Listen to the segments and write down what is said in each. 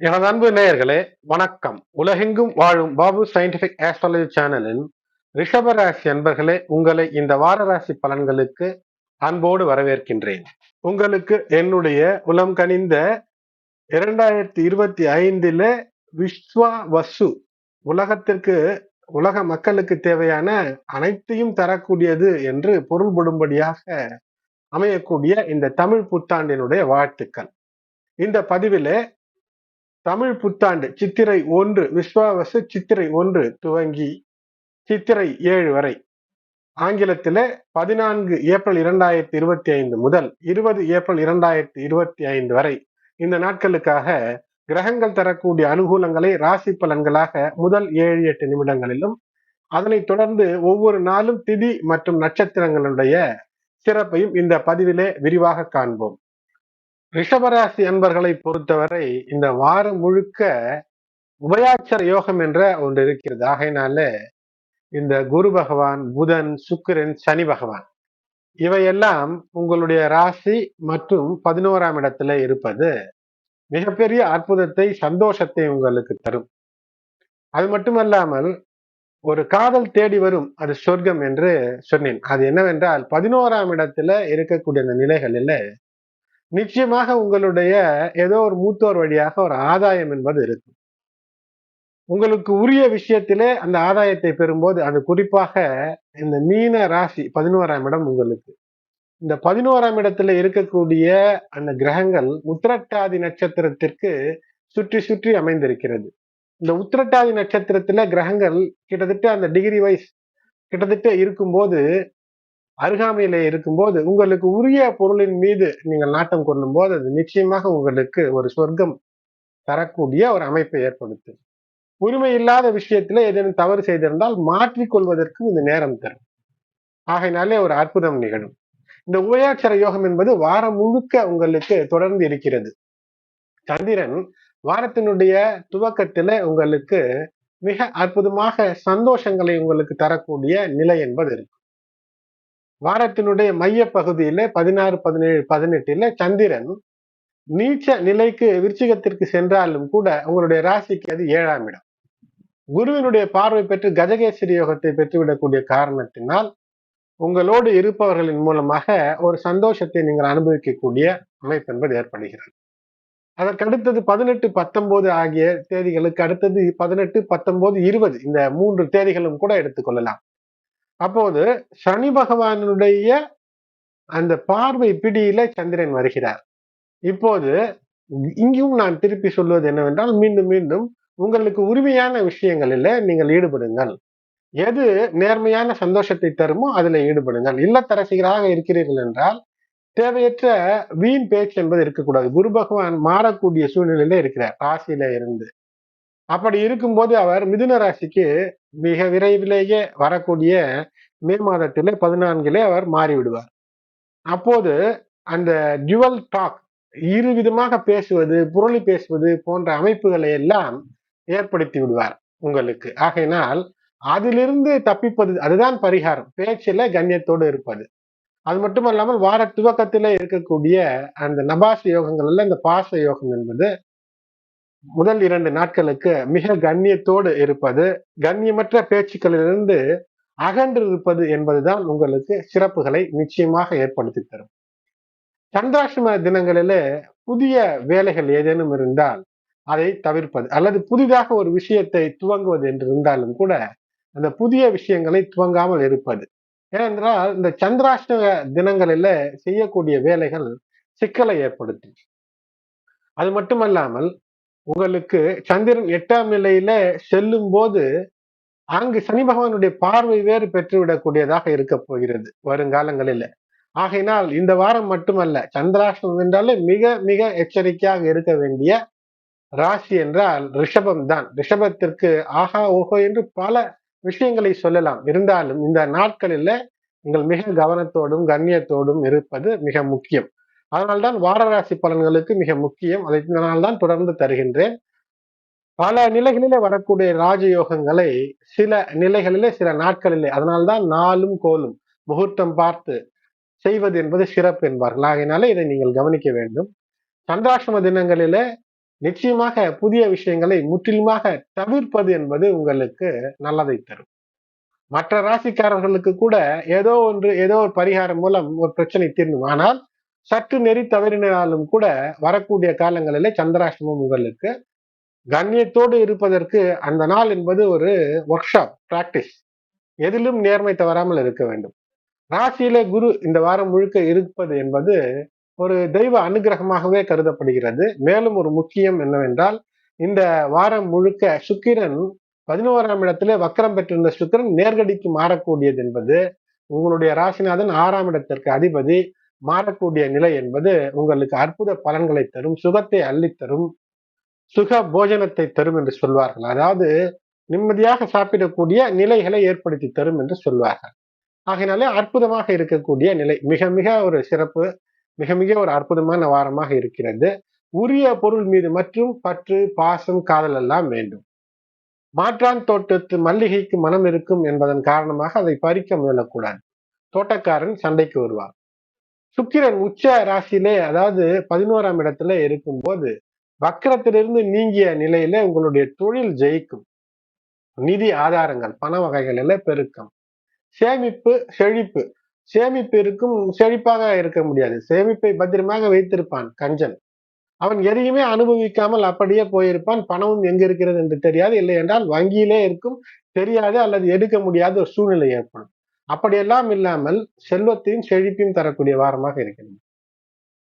எனது அன்பு நேயர்களே, வணக்கம். உலகெங்கும் வாழும் பாபு சயின்டிபிக் ஆஸ்ட்ராலஜி சேனலின் ரிஷப ராசி அன்பர்களே, உங்களை இந்த வார ராசி பலன்களுக்கு அன்போடு வரவேற்கின்றேன். உங்களுக்கு என்னுடைய உளம் கனிந்த 2025 விஸ்வா வசு உலகத்திற்கு உலக மக்களுக்கு தேவையான அனைத்தையும் தரக்கூடியது என்று பொருள்படும்படியாக அமையக்கூடிய இந்த தமிழ் புத்தாண்டினுடைய வாழ்த்துக்கள். இந்த பதிவிலே தமிழ் புத்தாண்டு சித்திரை 1 விஸ்வாவசு சித்திரை 1 துவங்கி சித்திரை 7 வரை, ஆங்கிலத்திலே 14 ஏப்ரல் 2025 முதல் 20 ஏப்ரல் 2025 வரை இந்த நாட்களுக்காக கிரகங்கள் தரக்கூடிய அனுகூலங்களை ராசி பலன்களாக முதல் 7-8 நிமிடங்களிலும், அதனைத் தொடர்ந்து ஒவ்வொரு நாளும் திதி மற்றும் நட்சத்திரங்களுடைய சிறப்பையும் இந்த பதிவிலே விரிவாக காண்போம். ரிஷபராசி அன்பர்களை பொறுத்தவரை இந்த வாரம் முழுக்க உபயாட்சர யோகம் என்ற ஒன்று இருக்கிறது. ஆகையினால இந்த குரு பகவான், புதன், சுக்கிரன், சனி பகவான் இவையெல்லாம் உங்களுடைய ராசி மற்றும் 11ஆம் இடத்துல இருப்பது மிகப்பெரிய அற்புதத்தை, சந்தோஷத்தை உங்களுக்கு தரும். அது மட்டுமல்லாமல் ஒரு காதல் தேடி வரும், அது சொர்க்கம் என்று சொன்னேன். அது என்னவென்றால் 11ஆம் இடத்துல இருக்கக்கூடிய அந்த நிலைகளில நிச்சயமாக உங்களுடைய ஏதோ ஒரு மூத்தோர் வழியாக ஒரு ஆதாயம் என்பது இருக்கும். உங்களுக்கு உரிய விஷயத்திலே அந்த ஆதாயத்தை பெறும்போது, அது குறிப்பாக இந்த மீன ராசி 11ஆம் இடம் உங்களுக்கு. இந்த 11ஆம் இடத்துல இருக்கக்கூடிய அந்த கிரகங்கள் உத்திரட்டாதி நட்சத்திரத்திற்கு சுற்றி சுற்றி அமைந்திருக்கிறது. இந்த உத்திரட்டாதி நட்சத்திரத்துல கிரகங்கள் கிட்டத்தட்ட அந்த டிகிரி வைஸ் கிட்டத்தட்ட இருக்கும்போது, அருகாமையிலே இருக்கும்போது, உங்களுக்கு உரிய பொருளின் மீது நீங்கள் நாட்டம் கொள்ளும் போது அது நிச்சயமாக உங்களுக்கு ஒரு சொர்க்கம் தரக்கூடிய ஒரு அமைப்பை ஏற்படுத்தும். உரிமை இல்லாத விஷயத்துல ஏதேனும் தவறு செய்திருந்தால் மாற்றிக்கொள்வதற்கு இந்த நேரம் தரும். ஆகையினாலே ஒரு அற்புதம் நிகழும். இந்த உபயாட்சர யோகம் என்பது வாரம் முழுக்க உங்களுக்கு தொடர்ந்து இருக்கிறது. சந்திரன் வாரத்தினுடைய துவக்கத்தில உங்களுக்கு மிக அற்புதமாக சந்தோஷங்களை உங்களுக்கு தரக்கூடிய நிலை என்பது இருக்கு. வாரத்தினுடைய மைய பகுதியில 16, 17, 18 சந்திரன் நீச்ச நிலைக்கு விருச்சிகத்திற்கு சென்றாலும் கூட உங்களுடைய ராசிக்கு அது 7ஆம் இடம். குருவினுடைய பார்வை பெற்று கஜகேசரி யோகத்தை பெற்றுவிடக்கூடிய காரணத்தினால் உங்களோடு இருப்பவர்களின் மூலமாக ஒரு சந்தோஷத்தை நீங்கள் அனுபவிக்கக்கூடிய அமைப்பு என்பது ஏற்படுகிறது. அதற்கு அடுத்தது 18, 19 ஆகிய தேதிகளுக்கு அடுத்தது 18, 19, 20 இந்த 3 தேதிகளும் கூட எடுத்துக்கொள்ளலாம். அப்போது சனி பகவானுடைய அந்த பார்வை பிடியில சந்திரன் வருகிறார். இப்போது இங்கும் நான் திருப்பி சொல்வது என்னவென்றால், மீண்டும் மீண்டும் உங்களுக்கு உரிமையான விஷயங்களில நீங்கள் ஈடுபடுங்கள். எது நேர்மையான சந்தோஷத்தை தருமோ அதுல ஈடுபடுங்கள். இல்லத்தரசிகராக இருக்கிறீர்கள் என்றால் தேவையற்ற வீண் பேச்சு என்பது இருக்கக்கூடாது. குரு பகவான் மாறக்கூடிய சூழ்நிலையில இருக்கிறார் ராசியில இருந்து. அப்படி இருக்கும்போது அவர் மிதுன ராசிக்கு மிக விரைவிலேயே வரக்கூடிய மே மாதத்திலே 14 அவர் மாறிவிடுவார். அப்போது அந்த டியூவல் டாக், இருவிதமாக பேசுவது, புரளி பேசுவது போன்ற அமைப்புகளை எல்லாம் ஏற்படுத்தி விடுவார் உங்களுக்கு. ஆகையினால் அதிலிருந்து தப்பிப்பது அதுதான் பரிகாரம். பேச்சில கண்ணியத்தோடு இருப்பது. அது மட்டுமல்லாமல் வார துவக்கத்தில இருக்கக்கூடிய அந்த நபாச யோகங்கள்ல இந்த பாச யோகம் என்பது முதல் 2 நாட்களுக்கு மிக கண்ணியத்தோடு இருப்பது, கண்ணியமற்ற பேச்சுக்களிலிருந்து அகன்று இருப்பது என்பதுதான் உங்களுக்கு சிறப்புகளை நிச்சயமாக ஏற்படுத்தி தரும். சந்திராஷ்டம தினங்களிலே புதிய வேலைகள் ஏதேனும் இருந்தால் அதை தவிர்ப்பது, அல்லது புதிதாக ஒரு விஷயத்தை துவங்குவது என்று இருந்தாலும் கூட அந்த புதிய விஷயங்களை துவங்காமல் இருப்பது. ஏனென்றால் இந்த சந்திராஷ்டம தினங்களில செய்யக்கூடிய வேலைகள் சிக்கலை ஏற்படுத்தும். அது மட்டுமல்லாமல் உங்களுக்கு சந்திரன் 8ஆம் நிலையில செல்லும் போது அங்கு சனி பகவானுடைய பார்வை வேறு பெற்றுவிடக்கூடியதாக இருக்க போகிறது வருங்காலங்களில. ஆகையினால் இந்த வாரம் மட்டுமல்ல, சந்திராஷ்டமம் என்றாலே மிக மிக எச்சரிக்கையாக இருக்க வேண்டிய ராசி என்றால் ரிஷபம் தான். ரிஷபத்திற்கு ஆஹா ஓஹோ என்று பல விஷயங்களை சொல்லலாம். இருந்தாலும் இந்த நாட்களில நீங்கள் மிக கவனத்தோடும் கண்ணியத்தோடும் இருப்பது மிக முக்கியம். அதனால்தான் வாரராசி பலன்களுக்கு மிக முக்கியம். அதனால்தான் தொடர்ந்து தருகின்றேன். பல நிலைகளிலே வரக்கூடிய ராஜயோகங்களை சில நிலைகளிலே சில நாட்களிலே, அதனால்தான் நாளும் கோலும் முகூர்த்தம் பார்த்து செய்வது என்பது சிறப்பு என்பார்கள். ஆகையினால இதை நீங்கள் கவனிக்க வேண்டும். சந்திராஷ்டம தினங்களிலே நிச்சயமாக புதிய விஷயங்களை முற்றிலுமாக தவிர்ப்பது என்பது உங்களுக்கு நல்லதை தரும். மற்ற ராசிக்காரர்களுக்கு கூட ஏதோ ஒன்று, ஏதோ ஒரு பரிகாரம் மூலம் ஒரு பிரச்சனை தீர்ந்தும். ஆனால் சற்று நெறி தவறினாலும் கூட வரக்கூடிய காலங்களிலே சந்திராஷ்டமம் உங்களுக்கு கண்ணியத்தோடு இருப்பதற்கு அந்த நாள் என்பது ஒரு ஒர்க் ஷாப், பிராக்டிஸ். எதிலும் நேர்மை தவறாமல் இருக்க வேண்டும். ராசியிலே குரு இந்த வாரம் முழுக்க இருப்பது என்பது ஒரு தெய்வ அனுகிரகமாகவே கருதப்படுகிறது. மேலும் ஒரு முக்கியம் என்னவென்றால், இந்த வாரம் முழுக்க சுக்கிரன் 11ஆம் இடத்திலே வக்கரம் பெற்றிருந்த சுக்கிரன் நேர்கடிக்கு மாறக்கூடியது என்பது, உங்களுடைய ராசிநாதன் 6ஆம் இடத்திற்கு அதிபதி மாறக்கூடிய நிலை என்பது உங்களுக்கு அற்புத பலன்களை தரும், சுகத்தை அள்ளித்தரும், சுக போஜனத்தை தரும் என்று சொல்வார்கள். அதாவது நிம்மதியாக சாப்பிடக்கூடிய நிலைகளை ஏற்படுத்தி தரும் என்று சொல்வார்கள். ஆகையினாலே அற்புதமாக இருக்கக்கூடிய நிலை, மிக மிக ஒரு சிறப்பு, மிக மிக ஒரு அற்புதமான வாரமாக இருக்கிறது. உரிய பொருள் மீது மற்றும் பற்று, பாசம், காதல் எல்லாம் வேண்டும். மாற்றான் தோட்டத்து மல்லிகைக்கு மனம் இருக்கும் என்பதன் காரணமாக அதை பறிக்க முயலக்கூடாது. தோட்டக்காரன் சண்டைக்கு வருவார். சுக்கிரன் உச்ச ராசியிலே, அதாவது 11ஆம் இடத்துல இருக்கும்போது வக்கரத்திலிருந்து நீங்கிய நிலையில உங்களுடைய தொழில் ஜெயிக்கும். நிதி ஆதாரங்கள், பண வகைகளில பெருக்கம், சேமிப்பு, செழிப்பு. சேமிப்பு இருக்கும், செழிப்பாக இருக்க முடியாது. சேமிப்பை பத்திரமாக வைத்திருப்பான் கஞ்சன். அவன் எதையுமே அனுபவிக்காமல் அப்படியே போயிருப்பான். பணமும் எங்க இருக்கிறது என்று தெரியாது. இல்லை என்றால் வங்கியிலே இருக்கும், தெரியாது, அல்லது எடுக்க முடியாத ஒரு சூழ்நிலை ஏற்படும். அப்படியெல்லாம் இல்லாமல் செல்வத்தையும் செழிப்பையும் தரக்கூடிய வாரமாக இருக்கிறது.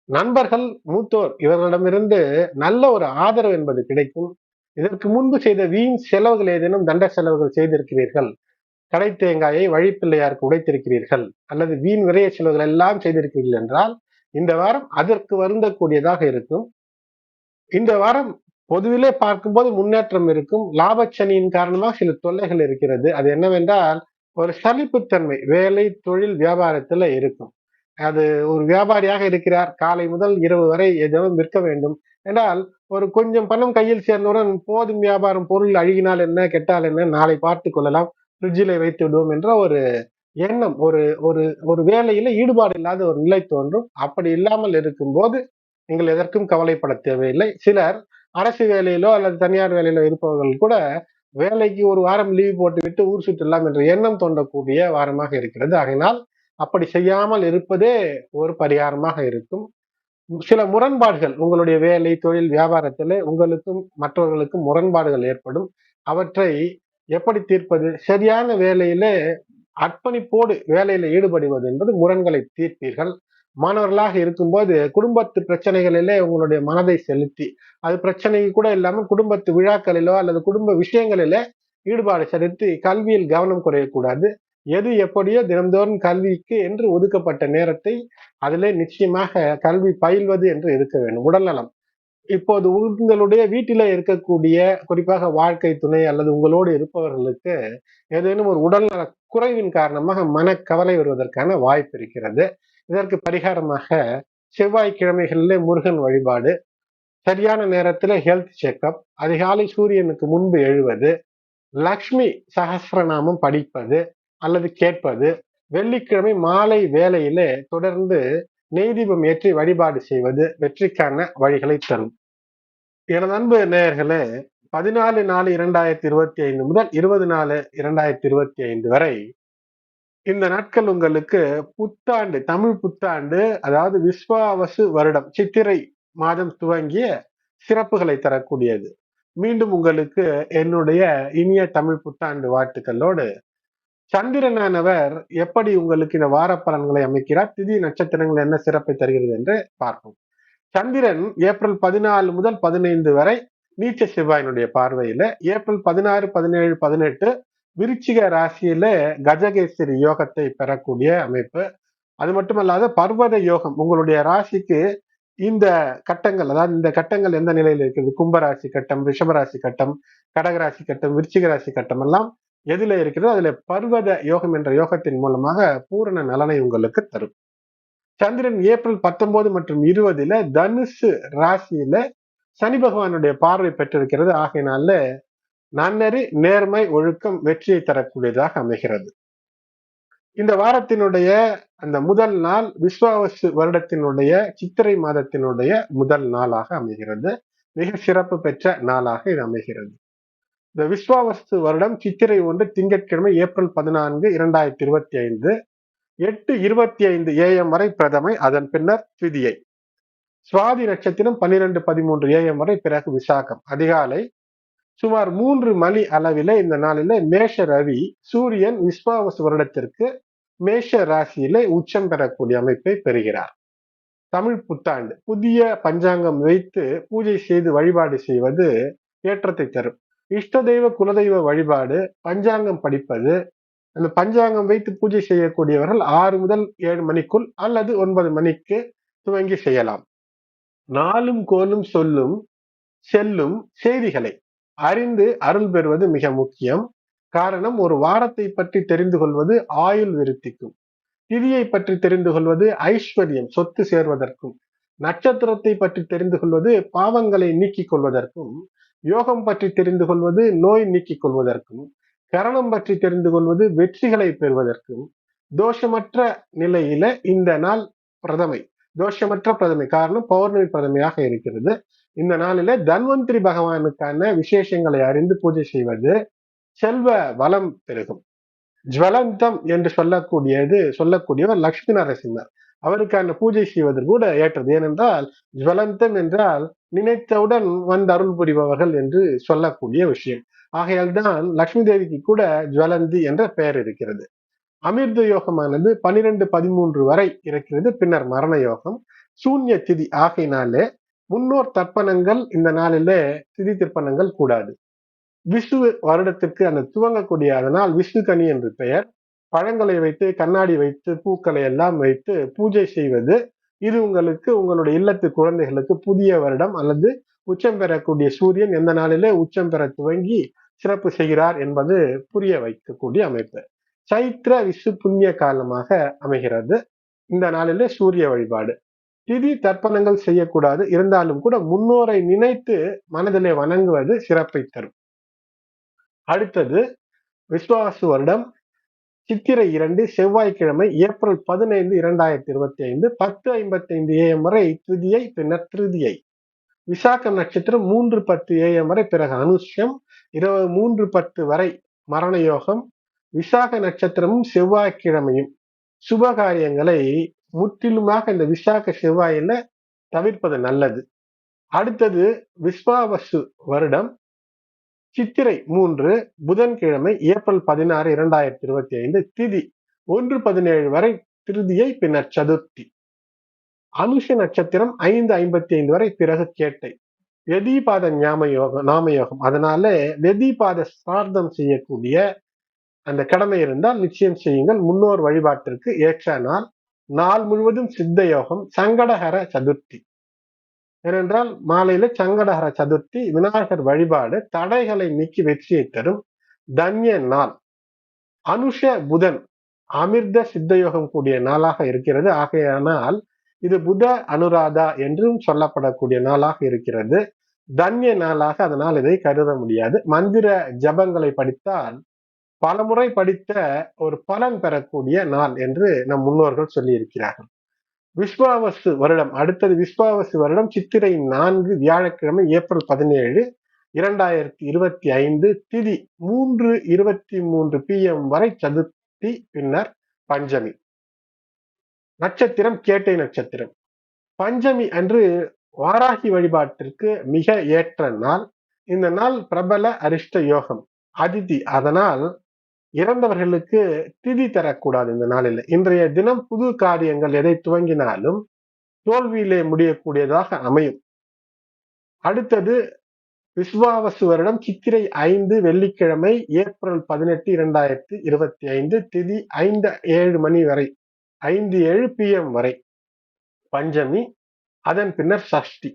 நண்பர்கள், மூத்தோர் இவர்களிடமிருந்து நல்ல ஒரு ஆதரவு என்பது கிடைக்கும். இதற்கு முன்பு செய்த வீண் செலவுகள் ஏதேனும் தண்ட செலவுகள் செய்திருக்கிறீர்கள், கடை தேங்காயை வழிப்பிள்ளையாருக்கு உடைத்திருக்கிறீர்கள், அல்லது வீண் விரைய செலவுகள் எல்லாம் செய்திருக்கிறீர்கள் என்றால் இந்த வாரம் அதற்கு வருந்தக்கூடியதாக இருக்கும். இந்த வாரம் பொதுவிலே பார்க்கும்போது முன்னேற்றம் இருக்கும். லாபச்சனியின் காரணமாக சில தொல்லைகள் இருக்கிறது. அது என்னவென்றால் ஒரு சலிப்புத்தன்மை வேலை, தொழில், வியாபாரத்துல இருக்கும். அது ஒரு வியாபாரியாக இருக்கிறார், காலை முதல் இரவு வரை ஏதேனும் விற்க வேண்டும் என்றால் ஒரு கொஞ்சம் பணம் கையில் சேர்ந்தவுடன் போதும் வியாபாரம், பொருள் அழுகினால் என்ன, கெட்டால் என்ன, நாளை பார்த்துக் கொள்ளலாம், ஃப்ரிட்ஜில் வைத்து விடுவோம் என்ற ஒரு எண்ணம், ஒரு ஒரு ஒரு வேலையில ஈடுபாடு இல்லாத ஒரு நிலை தோன்றும். அப்படி இல்லாமல் இருக்கும்போது நீங்கள் எதற்கும் கவலைப்பட தேவையில்லை. சிலர் அரசு வேலையிலோ அல்லது தனியார் வேலையிலோ இருப்பவர்கள் கூட வேலைக்கு ஒரு வாரம் லீவ் போட்டுவிட்டு ஊர் சுற்றலாம் என்ற எண்ணம் தோன்றக்கூடிய வாரமாக இருக்கிறது. ஆகையினால் அப்படி செய்யாமல் இருப்பதே ஒரு பரிகாரமாக இருக்கும். சில முரண்பாடுகள் உங்களுடைய வேலை, தொழில், வியாபாரத்திலே உங்களுக்கும் மற்றவர்களுக்கும் முரண்பாடுகள் ஏற்படும். அவற்றை எப்படி தீர்ப்பது? சரியான வேலையிலே அர்ப்பணிப்போடு வேலையில ஈடுபடுவது என்பது முரண்களை தீர்ப்பீர்கள். மாணவர்களாக இருக்கும்போது குடும்பத்து பிரச்சனைகளிலே உங்களுடைய மனதை செலுத்தி, அது பிரச்சனை கூட இல்லாமல் குடும்பத்து விழாக்களிலோ அல்லது குடும்ப விஷயங்களிலே ஈடுபாடு செலுத்தி கல்வியில் கவனம் குறையக்கூடாது. எது எப்படியோ தினந்தோறும் கல்விக்கு என்று ஒதுக்கப்பட்ட நேரத்தை அதிலே நிச்சயமாக கல்வி பயில்வது என்று இருக்க வேண்டும். உடல்நலம், இப்போது உங்களுடைய வீட்டில இருக்கக்கூடிய குறிப்பாக வாழ்க்கை துணை அல்லது உங்களோடு இருப்பவர்களுக்கு ஏதேனும் ஒரு உடல்நல குறைவின் காரணமாக மனக்கவலை வருவதற்கான வாய்ப்பு இருக்கிறது. இதற்கு பரிகாரமாக செவ்வாய்க்கிழமைகளிலே முருகன் வழிபாடு, சரியான நேரத்துல ஹெல்த் செக்அப், அதிகாலை சூரியனுக்கு முன்பு எழுவது, லக்ஷ்மி சகஸ்ரநாமம் படிப்பது அல்லது கேட்பது, வெள்ளிக்கிழமை மாலை வேளையிலே தொடர்ந்து நெய் தீபம் ஏற்றி வழிபாடு செய்வது வெற்றிக்கான வழிகளை தரும். எனது அன்பு நேயர்களே, 14/4/2025 முதல் 20/4/2025 வரை இந்த நாட்கள் உங்களுக்கு புத்தாண்டு, தமிழ் புத்தாண்டு, அதாவது விஸ்வாவசு வருடம் சித்திரை மாதம் துவங்கிய சிறப்புகளை தரக்கூடியது. மீண்டும் உங்களுக்கு என்னுடைய இனிய தமிழ் புத்தாண்டு வாழ்த்துக்களோடு, சந்திரனானவர் எப்படி உங்களுக்கு இந்த வார பலன்களை அமைக்கிறார், திதி நட்சத்திரங்கள் என்ன சிறப்பை தருகிறது என்று பார்ப்போம். சந்திரன் ஏப்ரல் 14 முதல் 15 வரை நீச்ச செவ்வாயினுடைய பார்வையில, ஏப்ரல் 16, 17, 18 விருச்சிக ராசியில கஜகேசரி யோகத்தை பெறக்கூடிய அமைப்பு. அது மட்டுமல்லாத பர்வத யோகம் உங்களுடைய ராசிக்கு இந்த கட்டங்கள், அதாவது இந்த கட்டங்கள் எந்த நிலையில் இருக்கிறது, கும்பராசி கட்டம், ரிஷபராசி கட்டம், கடகராசி கட்டம், விருச்சிக ராசி கட்டம் எல்லாம் எதுல இருக்கிறதோ அதுல பர்வத யோகம் என்ற யோகத்தின் மூலமாக பூரண நலனை உங்களுக்கு தரும். சந்திரன் ஏப்ரல் 19 மற்றும் 20 தனுசு ராசியில சனி பகவானுடைய பார்வை பெற்றிருக்கிறது. ஆகையினால நன்னெறி, நேர்மை, ஒழுக்கம் வெற்றியை தரக்கூடியதாக அமைகிறது. இந்த வாரத்தினுடைய அந்த முதல் நாள் விஸ்வாவசு வருடத்தினுடைய சித்திரை மாதத்தினுடைய முதல் நாளாக அமைகிறது. மிக சிறப்பு பெற்ற நாளாக இது அமைகிறது. இந்த விஸ்வாவசு வருடம் சித்திரை 1 திங்கட்கிழமை ஏப்ரல் 14, 2025 8:25 AM வரை பிரதமை, அதன் பின்னர் திதியை. சுவாதி நட்சத்திரம் 12:13 AM வரை, பிறகு விசாகம். அதிகாலை சுமார் 3 மணி அளவில இந்த நாளில மேஷ ரவி சூரியன் விஸ்வாவசு வருடத்திற்கு மேஷ ராசியிலே உச்சம் பெறக்கூடிய அமைப்பை பெறுகிறார். தமிழ் புத்தாண்டு புதிய பஞ்சாங்கம் வைத்து பூஜை செய்து வழிபாடு செய்வது ஏற்றத்தை தரும். இஷ்ட தெய்வ குலதெய்வ வழிபாடு, பஞ்சாங்கம் படிப்பது, அந்த பஞ்சாங்கம் வைத்து பூஜை செய்யக்கூடியவர்கள் 6 முதல் 7 மணிக்குள் அல்லது 9 மணிக்கு துவங்கி செய்யலாம். நாளும் கோலும் சொல்லும் செல்லும் செய்திகளை அறிந்து அருள் பெறுவது மிக முக்கியம். காரணம், ஒரு வாரத்தை பற்றி தெரிந்து கொள்வது ஆயுள் விருத்திக்கும், திதியை பற்றி தெரிந்து கொள்வது ஐஸ்வர்யம் சொத்து சேர்வதற்கும், நட்சத்திரத்தை பற்றி தெரிந்து கொள்வது பாவங்களை நீக்கிக் கொள்வதற்கும், யோகம் பற்றி தெரிந்து கொள்வது நோய் நீக்கிக் கொள்வதற்கும், கரணம் பற்றி தெரிந்து கொள்வது வெற்றிகளை பெறுவதற்கும், தோஷமற்ற நிலையில இந்த நாள் பிரதமை, தோஷமற்ற பிரதமை, காரணம் பௌர்ணமி பிரதமையாக இருக்கிறது. இந்த நாளில தன்வந்திரி பகவானுக்கான விசேஷங்களை அறிந்து பூஜை செய்வது செல்வ வளம் பெருகும். ஜுவலந்தம் என்று சொல்லக்கூடியவர் லட்சுமி நரசிம்மர், அவருக்கான பூஜை செய்வது கூட ஏற்றது. ஏனென்றால் ஜுவலந்தம் என்றால் நினைத்தவுடன் வந்து அருள் புரிபவர்கள் என்று சொல்லக்கூடிய விஷயம். ஆகையால் தான் லட்சுமி தேவிக்கு கூட ஜுவலந்தி என்ற பெயர் இருக்கிறது. அமிர்த யோகமானது 12-13 வரை இருக்கிறது, பின்னர் மரண யோகம். சூன்ய திதி ஆகையினாலே முன்னோர் தர்ப்பணங்கள் இந்த நாளிலே திதி திருப்பணங்கள் கூடாது. விஷ்ணு வருடத்திற்கு அந்த துவங்கக்கூடிய அதனால் விஷ்ணு கனி என்று பெயர். பழங்களை வைத்து, கண்ணாடி வைத்து, பூக்களை எல்லாம் வைத்து பூஜை செய்வது, இது உங்களுக்கு உங்களுடைய இல்லத்து குழந்தைகளுக்கு புதிய வருடம் அல்லது உச்சம் பெறக்கூடிய சூரியன் எந்த நாளிலே உச்சம் பெற துவங்கி சிறப்பு செய்கிறார் என்பது புரிய வைக்கக்கூடிய அமைப்பு. சைத்திர விசு புண்ணிய காலமாக அமைகிறது. இந்த நாளிலே சூரிய வழிபாடு. திதி தர்ப்பணங்கள் செய்யக்கூடாது, இருந்தாலும் கூட முன்னோரை நினைத்து மனதிலே வணங்குவது சிறப்பை தரும். அடுத்தது விஸ்வாசு வருடம் சித்திரை 2 செவ்வாய்க்கிழமை ஏப்ரல் 15, 2025 10:55 AM வரை திதியை, பின்னர் திருதியை. விசாகம் நட்சத்திரம் 3:10 AM வரை, பிறகு அனுஷ்யம் இரவு 3:10 வரை மரண யோகம். விசாக நட்சத்திரமும் செவ்வாய்க்கிழமையும் சுப காரியங்களை முற்றிலுமாக இந்த விசாக செவ்வாயில தவிர்ப்பது நல்லது. அடுத்தது விஸ்வாவசு வருடம் சித்திரை 3 புதன்கிழமை ஏப்ரல் 16, 2025 திதி 1:17 வரை திருதியை, பின்னர் சதுர்த்தி. அனுஷ நட்சத்திரம் 5:55 வரை, பிறகு கேட்டை. வெதிபாத நாமயோகம், அதனால வெதிபாத சார்த்தம் செய்யக்கூடிய அந்த கடமை இருந்தால் நிச்சயம் செய்யுங்கள். முன்னோர் வழிபாட்டிற்கு ஏற்ற நாள். நாள் முழுவதும் சித்த யோகம். சங்கடஹர சதுர்த்தி, ஏனென்றால் மாலையில சங்கடஹர சதுர்த்தி, விநாயகர் வழிபாடு தடைகளை நீக்கி வெற்றியை தரும் தன்ய நாள். அனுஷ புதன் அமிர்த சித்த யோகம் கூடிய நாளாக இருக்கிறது. ஆகையானால் இது புத அனுராதா என்றும் சொல்லப்படக்கூடிய நாளாக இருக்கிறது. தன்ய நாளாக அதனால் இதை கருத முடியாது. மந்திர ஜபங்களை படித்தால் பலமுறை படித்த ஒரு பலன் பெறக்கூடிய நாள் என்று நம் முன்னோர்கள் சொல்லி இருக்கிறார்கள். விஸ்வாவசு வருடம் அடுத்தது விஸ்வாவசு வருடம் சித்திரை 4 வியாழக்கிழமை ஏப்ரல் 17, 2025 திதி 3:23 PM வரை சதுர்த்தி, பின்னர் பஞ்சமி. நட்சத்திரம் கேட்டை நட்சத்திரம். பஞ்சமி அன்று வாராகி வழிபாட்டிற்கு மிக ஏற்ற நாள். இந்த நாள் பிரபல அரிஷ்ட யோகம் அதிதி, அதனால் இறந்தவர்களுக்கு திதி தரக்கூடாது இந்த நாளில். இன்றைய தினம் புது காரியங்கள் எதை துவங்கினாலும் தோல்வியிலே முடியக்கூடியதாக அமையும். அடுத்தது விஸ்வாவசு வருடம் சித்திரை 5 வெள்ளிக்கிழமை ஏப்ரல் 18, 2025 திதி 5:07 மணி வரை 5:07 PM வரை பஞ்சமி, அதன் பின்னர் சஷ்டி.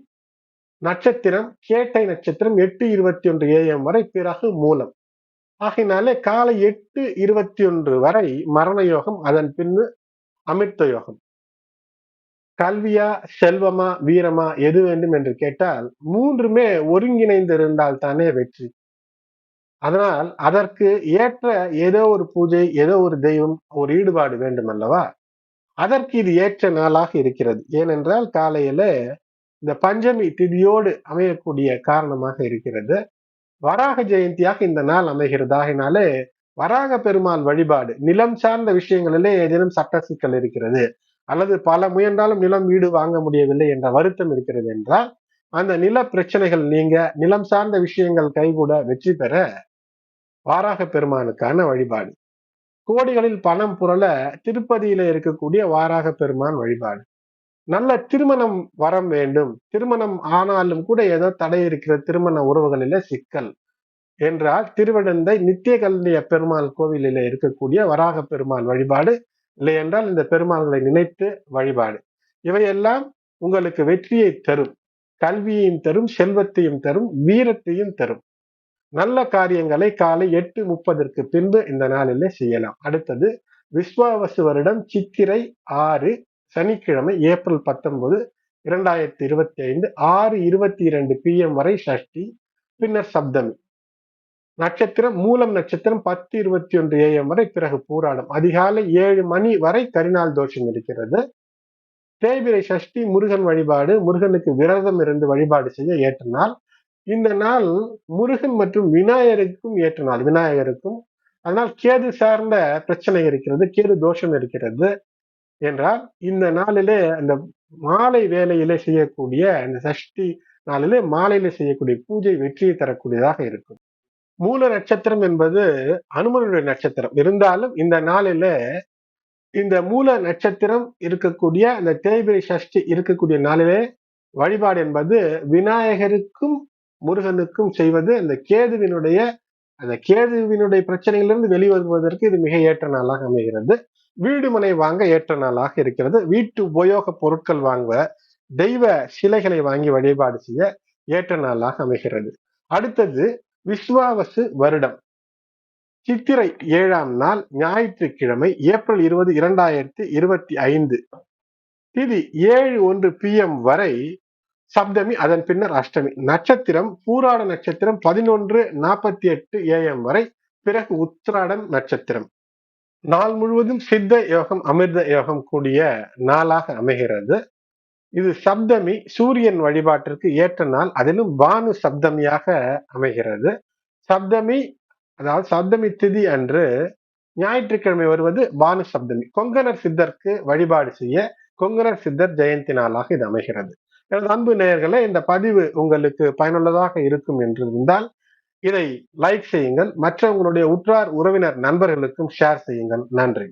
நட்சத்திரம் கேட்டை நட்சத்திரம் 8:21 AM வரை, பிறகு மூலம். ஆகையினாலே காலை 8:21 வரை மரண யோகம், அதன் பின்னு அமிர்த யோகம். கல்வியா, செல்வமா, வீரமா, எது வேண்டும் என்று கேட்டால் மூன்றுமே ஒருங்கிணைந்து இருந்தால் தானே வெற்றி. அதனால் அதற்கு ஏற்ற ஏதோ ஒரு பூஜை, ஏதோ ஒரு தெய்வம், ஒரு ஈடுபாடு வேண்டும் அல்லவா? அதற்கு இது ஏற்ற நாளாக இருக்கிறது. ஏனென்றால் காலையில இந்த பஞ்சமி திதியோடு அமையக்கூடிய காரணமாக இருக்கிறது. வராக ஜெயந்தியாக இந்த நாள் அமைகிறதாகினாலே வராக பெருமாள் வழிபாடு, நிலம் சார்ந்த விஷயங்களிலே ஏதேனும் சட்ட சிக்கல் இருக்கிறது அல்லது பல முயன்றாலும் நிலம் வீடு வாங்க முடியவில்லை என்ற வருத்தம் இருக்கிறது என்றால், அந்த நில பிரச்சனைகள் நீங்க, நிலம் சார்ந்த விஷயங்கள் கைகூட வெற்றி பெற வாராக பெருமானுக்கான வழிபாடு. கோடிகளில் பணம் புரள திருப்பதியில இருக்கக்கூடிய வாராக பெருமான் வழிபாடு. நல்ல திருமணம் வரம் வேண்டும், திருமணம் ஆனாலும் கூட ஏதோ தடை இருக்கிற திருமண உறவுகளில சிக்கல் என்றால் திருவிடந்தை நித்திய கல்விய பெருமாள் கோவிலில் இருக்கக்கூடிய வராக பெருமாள் வழிபாடு, இல்லை என்றால் இந்த பெருமாள்களை நினைத்து வழிபாடு. இவையெல்லாம் உங்களுக்கு வெற்றியை தரும், கல்வியையும் தரும், செல்வத்தையும் தரும், வீரத்தையும் தரும். நல்ல காரியங்களை காலை 8:30 பின்பு இந்த நாளிலே செய்யலாம். அடுத்தது விஸ்வாவசு வருடம் சித்திரை 6 சனிக்கிழமை ஏப்ரல் 19, 2025 6:22 PM வரை சஷ்டி, பின்னர் சப்தமி. நட்சத்திரம் மூலம் நட்சத்திரம் 10:21 AM வரை, பிறகு பூராடம். அதிகாலை 7 மணி வரை கரிநாள் தோஷம் இருக்கிறது. தேய்பிரை சஷ்டி முருகன் வழிபாடு, முருகனுக்கு விரதம் இருந்து வழிபாடு செய்ய ஏற்ற நாள். இந்த நாள் முருகன் மற்றும் விநாயகருக்கும் ஏற்ற நாள், விநாயகருக்கும். அதனால் கேது சார்ந்த பிரச்சனை இருக்கிறது, கேது தோஷம் இருக்கிறது என்றால் இந்த நாளிலே அந்த மாலை வேலையிலே செய்யக்கூடிய அந்த சஷ்டி நாளிலே மாலையில செய்யக்கூடிய பூஜை வெற்றியை தரக்கூடியதாக இருக்கும். மூல நட்சத்திரம் என்பது அனுமனுடைய நட்சத்திரம் இருந்தாலும் இந்த நாளில இந்த மூல நட்சத்திரம் இருக்கக்கூடிய அந்த தேய்பிரை சஷ்டி இருக்கக்கூடிய நாளிலே வழிபாடு என்பது விநாயகருக்கும் முருகனுக்கும் செய்வது அந்த கேதுவினுடைய பிரச்சனைகளிலிருந்து வெளிவருவதற்கு இது மிக ஏற்ற நாளாக அமைகிறது. வீடு மனை வாங்க ஏற்ற நாளாக இருக்கிறது. வீட்டு உபயோக பொருட்கள் வாங்க, தெய்வ சிலைகளை வாங்கி வழிபாடு செய்ய ஏற்ற நாளாக அமைகிறது. அடுத்தது விஸ்வாவசு வருடம் சித்திரை 7ஆம் நாள் ஞாயிற்றுக்கிழமை ஏப்ரல் 20, 2025 திதி 7:01 PM வரை சப்தமி, அதன் பின்னர் அஷ்டமி. நட்சத்திரம் பூராட நட்சத்திரம் 11:48 AM வரை, பிறகு உத்திராடம் நட்சத்திரம். நாள் முழுவதும் சித்த யோகம் அமிர்த யோகம் கூடிய நாளாக அமைகிறது. இது சப்தமி சூரியன் வழிபாட்டிற்கு ஏற்ற நாள், அதிலும் பானு சப்தமியாக அமைகிறது. சப்தமி அதாவது சப்தமி திதி அன்று ஞாயிற்றுக்கிழமை வருவது பானு சப்தமி. கொங்கணர் சித்தருக்கு வழிபாடு செய்ய கொங்கணர் சித்தர் ஜெயந்தி நாளாக இது அமைகிறது. எனது அன்பு நேயர்களே, இந்த பதிவு உங்களுக்கு பயனுள்ளதாக இருக்கும் என்று இருந்தால் இதை லைக் செய்யுங்கள், மற்ற உங்களுடைய உற்றார் உறவினர் நண்பர்களுக்கும் ஷேர் செய்யுங்கள். நன்றி.